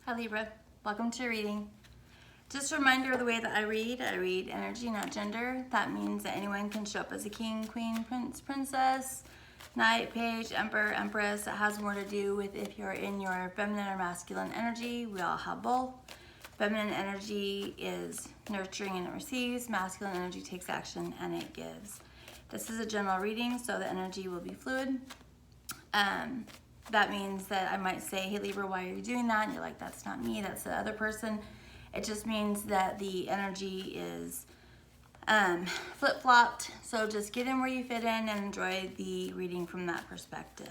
Hi Libra, welcome to your reading. Just a reminder of the way that I read energy, not gender. That means that anyone can show up as a king, queen, prince, princess, knight, page, emperor, empress. It has more to do with if you're in your feminine or masculine energy. We all have both. Feminine energy is nurturing and it receives. Masculine energy takes action and it gives. This is a general reading, so the energy will be fluid. That means that I might say, hey Libra, why are you doing that? And you're like, that's not me, that's the other person. It just means that the energy is flip-flopped. So just get in where you fit in and enjoy the reading from that perspective.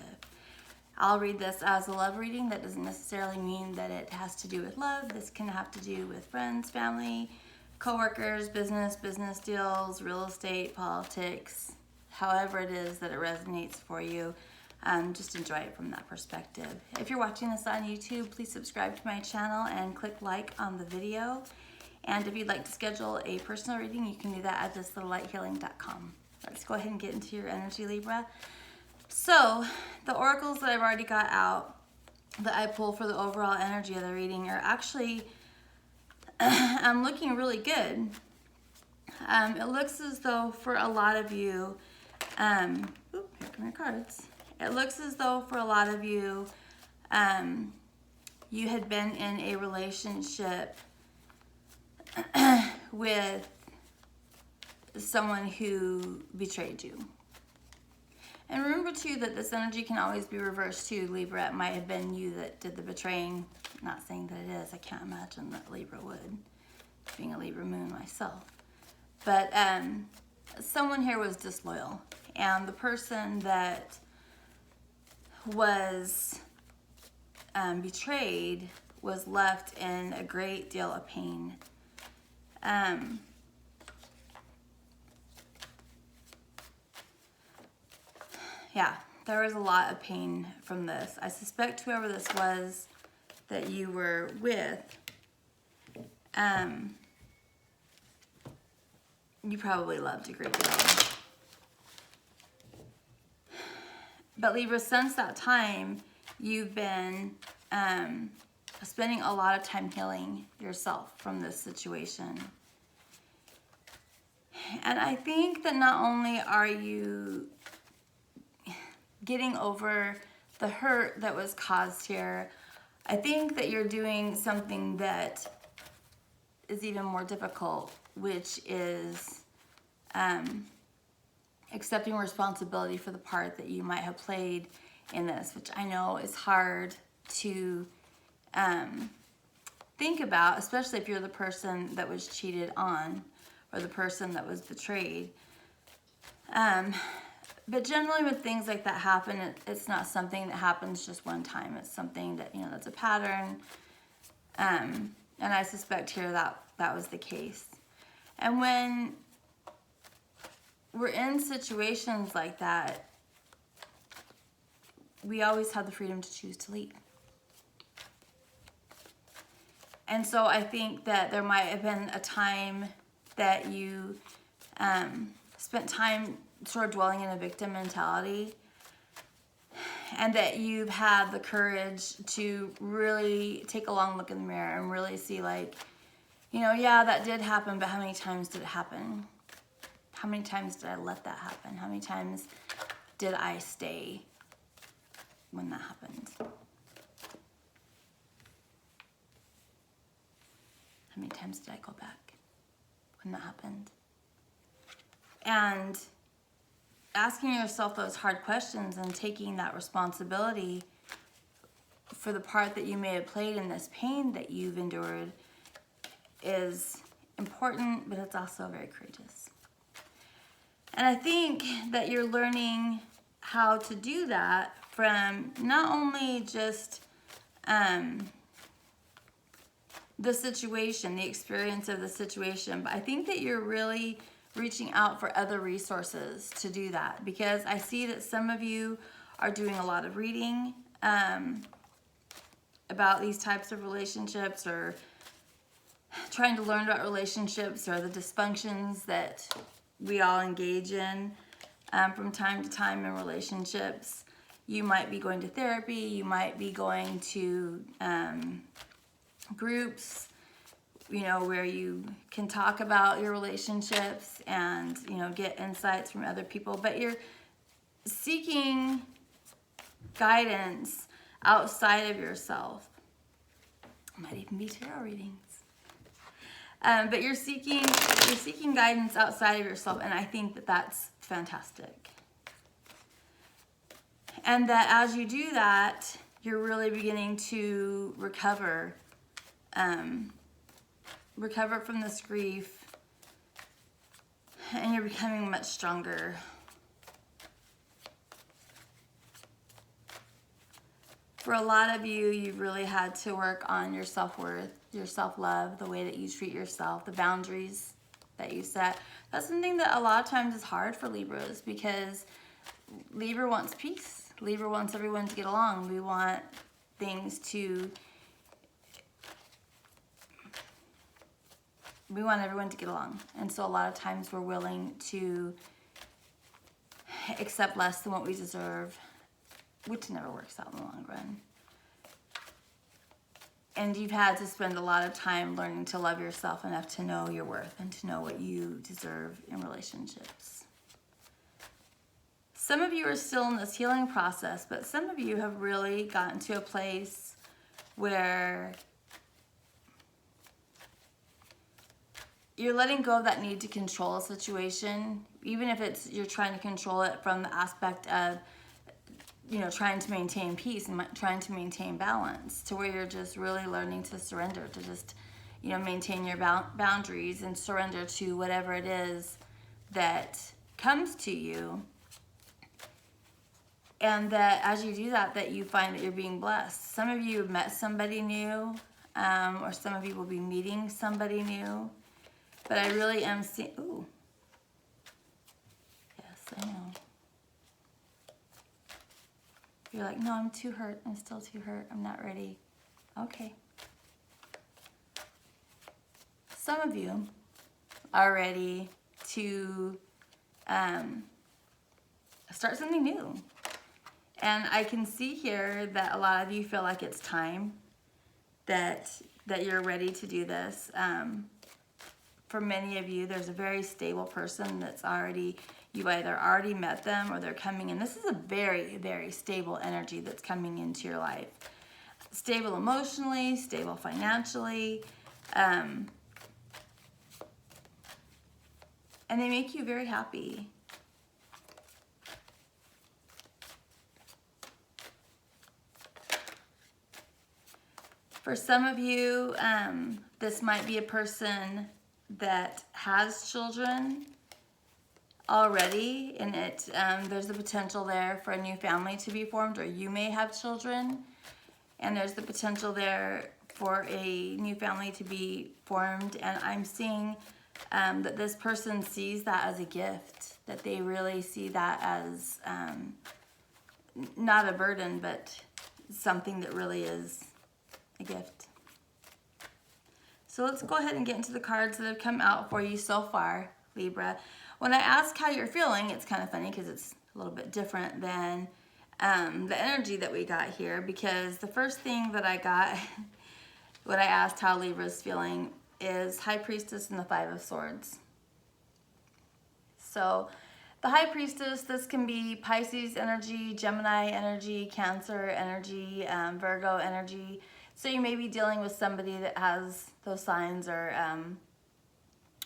I'll read this as a love reading. That doesn't necessarily mean that it has to do with love. This can have to do with friends, family, coworkers, business deals, real estate, politics, however it is that it resonates for you. Just enjoy it from that perspective. If you're watching this on YouTube, please subscribe to my channel and click like on the video. And if you'd like to schedule a personal reading, you can do that at thislittlelighealing.com. Let's go ahead and get into your energy, Libra. So the oracles that I've already got out that I pull for the overall energy of the reading are actually looking really good. It looks as though for a lot of you, here come your cards. It looks as though for a lot of you, you had been in a relationship with someone who betrayed you. And remember too that this energy can always be reversed too, Libra. It might have been you that did the betraying. Not saying that it is. I can't imagine that Libra would, being a Libra moon myself. But someone here was disloyal. And the person that was betrayed was left in a great deal of pain. Yeah, there was a lot of pain from this. I suspect whoever this was that you were with, you probably loved a great deal. But Libra, since that time, you've been spending a lot of time healing yourself from this situation. And I think that not only are you getting over the hurt that was caused here, I think that you're doing something that is even more difficult, which is accepting responsibility for the part that you might have played in this, which I know is hard to think about, especially if you're the person that was cheated on or the person that was betrayed. But generally when things like that happen, it's not something that happens just one time. It's something that, that's a pattern. And I suspect here that was the case. And when we're in situations like that, we always have the freedom to choose to leave. And so I think that there might have been a time that you spent time sort of dwelling in a victim mentality, and that you've had the courage to really take a long look in the mirror and really see, like, yeah, that did happen, but how many times did it happen? How many times did I let that happen? How many times did I stay when that happened? How many times did I go back when that happened? And asking yourself those hard questions and taking that responsibility for the part that you may have played in this pain that you've endured is important, but it's also very courageous. And I think that you're learning how to do that from not only just the situation, the experience of the situation, but I think that you're really reaching out for other resources to do that, because I see that some of you are doing a lot of reading about these types of relationships, or trying to learn about relationships or the dysfunctions that we all engage in from time to time in relationships. You might be going to therapy, you might be going to groups, you know, where you can talk about your relationships and, you know, get insights from other people, but you're seeking guidance outside of yourself. Might even be tarot readings. But you're seeking guidance outside of yourself, and I think that that's fantastic. And that as you do that, you're really beginning to recover from this grief, and you're becoming much stronger. For a lot of you, you've really had to work on your self-worth, your self-love, the way that you treat yourself, the boundaries that you set. That's something that a lot of times is hard for Libras, because Libra wants peace. Libra wants everyone to get along. We want things to... We want everyone to get along. And so a lot of times we're willing to accept less than what we deserve, which never works out in the long run. And you've had to spend a lot of time learning to love yourself enough to know your worth and to know what you deserve in relationships. Some of you are still in this healing process, but some of you have really gotten to a place where you're letting go of that need to control a situation, even if it's you're trying to control it from the aspect of, you know, trying to maintain peace and trying to maintain balance, to where you're just really learning to surrender, to just, you know, maintain your boundaries and surrender to whatever it is that comes to you. And that as you do that, that you find that you're being blessed. Some of you have met somebody new, or some of you will be meeting somebody new. But I really am seeing, ooh, yes, I know. You're like, no, I'm too hurt. I'm still too hurt. I'm not ready. Okay. Some of you are ready to start something new. And I can see here that a lot of you feel like it's time that you're ready to do this. For many of you, there's a very stable person that's already, you either already met them or they're coming in. This is a very, very stable energy that's coming into your life. Stable emotionally, stable financially. And they make you very happy. For some of you, this might be a person that has children already, and there's the potential there for a new family to be formed, or you may have children, and there's the potential there for a new family to be formed. And I'm seeing that this person sees that as a gift, that they really see that as not a burden, but something that really is a gift. So let's go ahead and get into the cards that have come out for you so far, Libra. When I ask how you're feeling, it's kind of funny because it's a little bit different than the energy that we got here, because the first thing that I got when I asked how Libra's feeling is High Priestess and the Five of Swords. So the High Priestess, this can be Pisces energy, Gemini energy, Cancer energy, Virgo energy. So you may be dealing with somebody that has those signs, or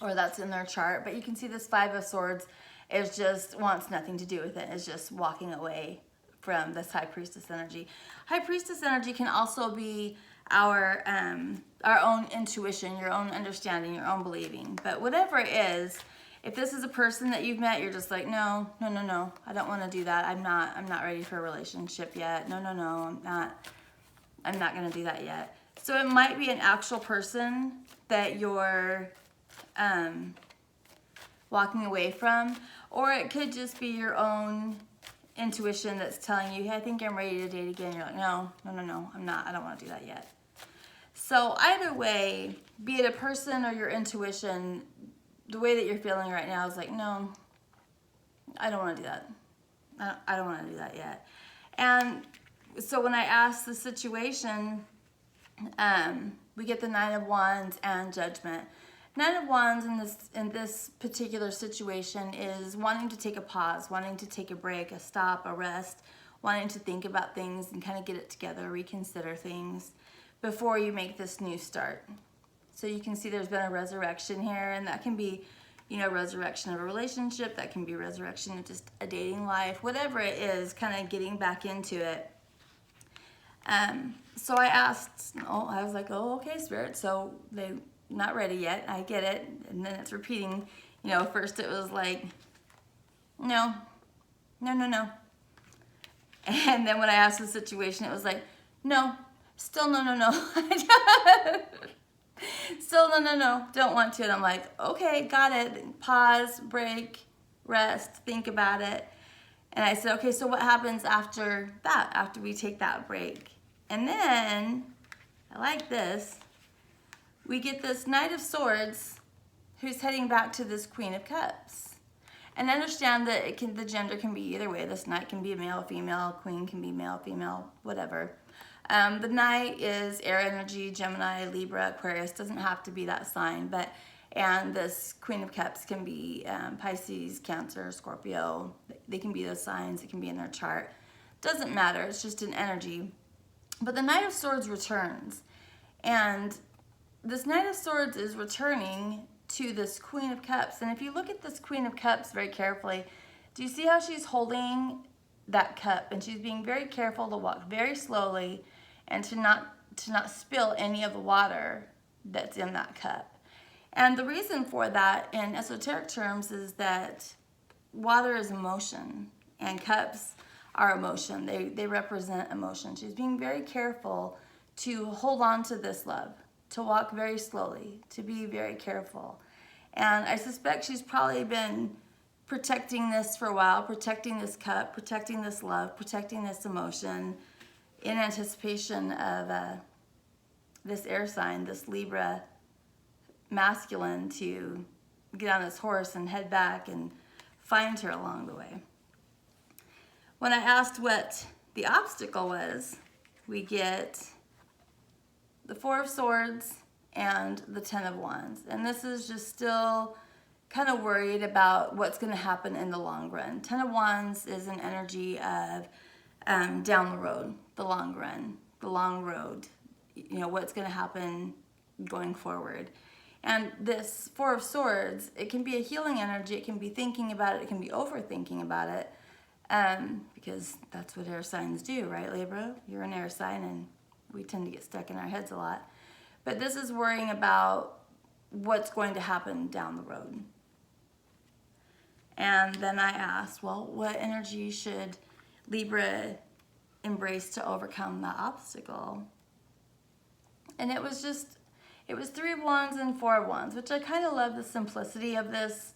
that's in their chart. But you can see this Five of Swords is just wants nothing to do with it. It's just walking away from this High Priestess energy. High Priestess energy can also be our own intuition, your own understanding, your own believing. But whatever it is, if this is a person that you've met, you're just like, no, I don't want to do that. I'm not ready for a relationship yet. No, I'm not going to do that yet. So it might be an actual person that you're walking away from, or it could just be your own intuition that's telling you, hey, I think I'm ready to date again. You're like, no, I'm not. I don't want to do that yet. So either way, be it a person or your intuition, the way that you're feeling right now is like, no, I don't want to do that. I don't want to do that yet. And so when I asked the situation, we get the Nine of Wands and Judgment. Nine of Wands in this particular situation is wanting to take a pause, wanting to take a break, a stop, a rest, wanting to think about things and kind of get it together, reconsider things before you make this new start. So you can see there's been a resurrection here, and that can be, you know, resurrection of a relationship, that can be resurrection of just a dating life, whatever it is, kind of getting back into it. So I asked, I was like, oh, okay, Spirit, so they not ready yet, I get it. And then it's repeating, you know, first it was like, no. And then when I asked the situation, it was like, no, still no. Still no, don't want to. And I'm like, okay, got it. Pause, break, rest, think about it. And I said, okay, so what happens after that, after we take that break? And then, I like this, we get this Knight of Swords who's heading back to this Queen of Cups. And understand that the gender can be either way. This Knight can be a male, female, Queen can be male, female, whatever. The Knight is air energy, Gemini, Libra, Aquarius, doesn't have to be that sign, and this Queen of Cups can be Pisces, Cancer, Scorpio. They can be those signs, it can be in their chart. Doesn't matter, it's just an energy. But the Knight of Swords returns, and this Knight of Swords is returning to this Queen of Cups. And if you look at this Queen of Cups very carefully, do you see how she's holding that cup? And she's being very careful to walk very slowly and to not spill any of the water that's in that cup. And the reason for that in esoteric terms is that water is emotion and cups are emotion. They represent emotion. She's being very careful to hold on to this love, to walk very slowly, to be very careful. And I suspect she's probably been protecting this for a while, protecting this cup, protecting this love, protecting this emotion in anticipation of this air sign, this Libra masculine, to get on his horse and head back and find her along the way. When I asked what the obstacle was, we get the Four of Swords and the Ten of Wands. And this is just still kind of worried about what's going to happen in the long run. Ten of Wands is an energy of down the road, the long run, the long road, you know, what's going to happen going forward. And this Four of Swords, it can be a healing energy, it can be thinking about it, it can be overthinking about it, because that's what air signs do, right, Libra? You're an air sign, and we tend to get stuck in our heads a lot. But this is worrying about what's going to happen down the road. And then I asked, well, what energy should Libra embrace to overcome the obstacle? And it was Three of Wands and Four of Wands, which I kind of love the simplicity of this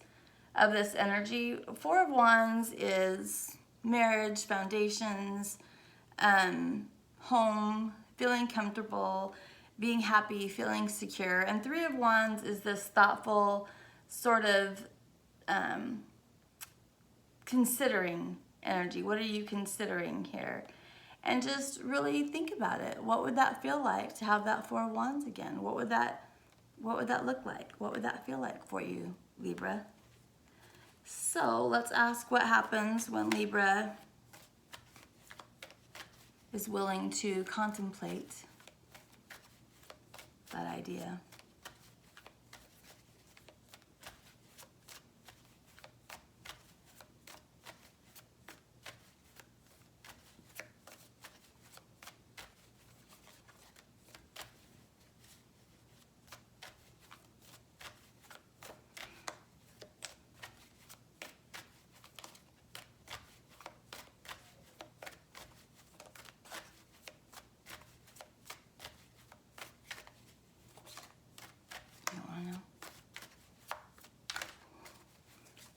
energy. Four of Wands is marriage, foundations, home, feeling comfortable, being happy, feeling secure. And Three of Wands is this thoughtful sort of considering energy. What are you considering here? And just really think about it. What would that feel like to have that Four of Wands again? What would that look like? What would that feel like for you, Libra? So let's ask what happens when Libra is willing to contemplate that idea.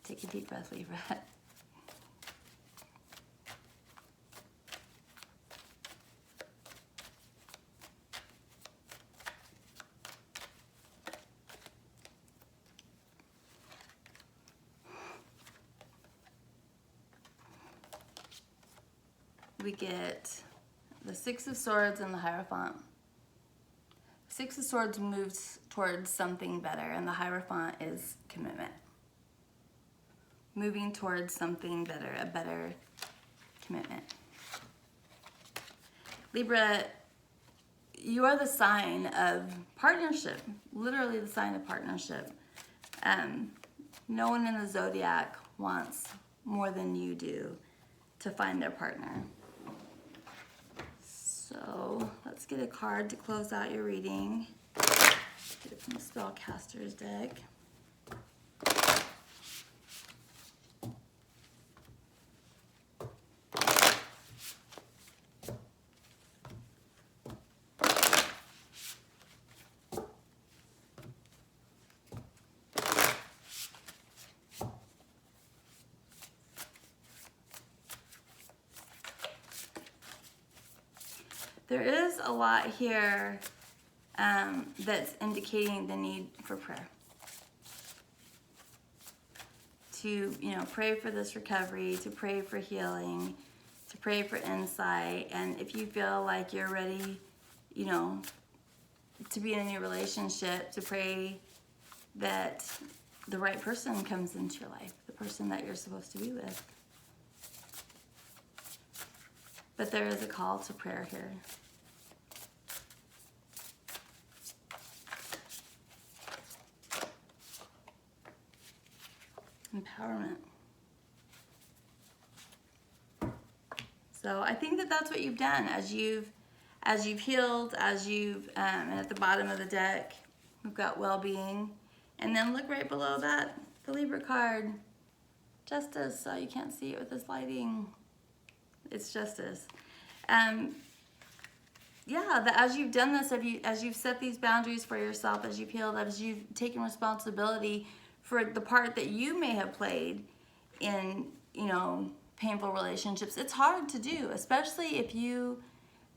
Take a deep breath, Libra. We get the Six of Swords and the Hierophant. Six of Swords moves towards something better, and the Hierophant is commitment. Moving towards something better, a better commitment. Libra, you are the sign of partnership, literally the sign of partnership. No one in the zodiac wants more than you do to find their partner. So let's get a card to close out your reading. Get it from the Spellcaster's deck. There is a lot here that's indicating the need for prayer. To, pray for this recovery, to pray for healing, to pray for insight. And if you feel like you're ready, to be in a new relationship, to pray that the right person comes into your life, the person that you're supposed to be with. But there is a call to prayer here. Empowerment. So I think that that's what you've done as you've healed, and at the bottom of the deck, we've got well-being. And then look right below that, the Libra card, Justice. So you can't see it with this lighting. It's Justice. Yeah, that as you've done this, as you've set these boundaries for yourself, as you've healed, as you've taken responsibility for the part that you may have played in, painful relationships. It's hard to do, especially if you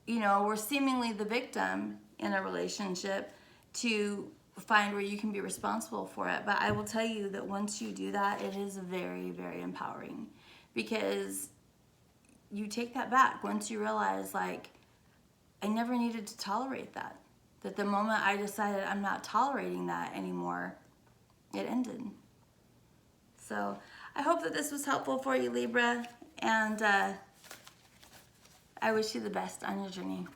were seemingly the victim in a relationship, to find where you can be responsible for it. But I will tell you that once you do that, it is very, very empowering, because you take that back once you realize, like, I never needed to tolerate that. That the moment I decided I'm not tolerating that anymore, it ended. So I hope that this was helpful for you, Libra, and I wish you the best on your journey.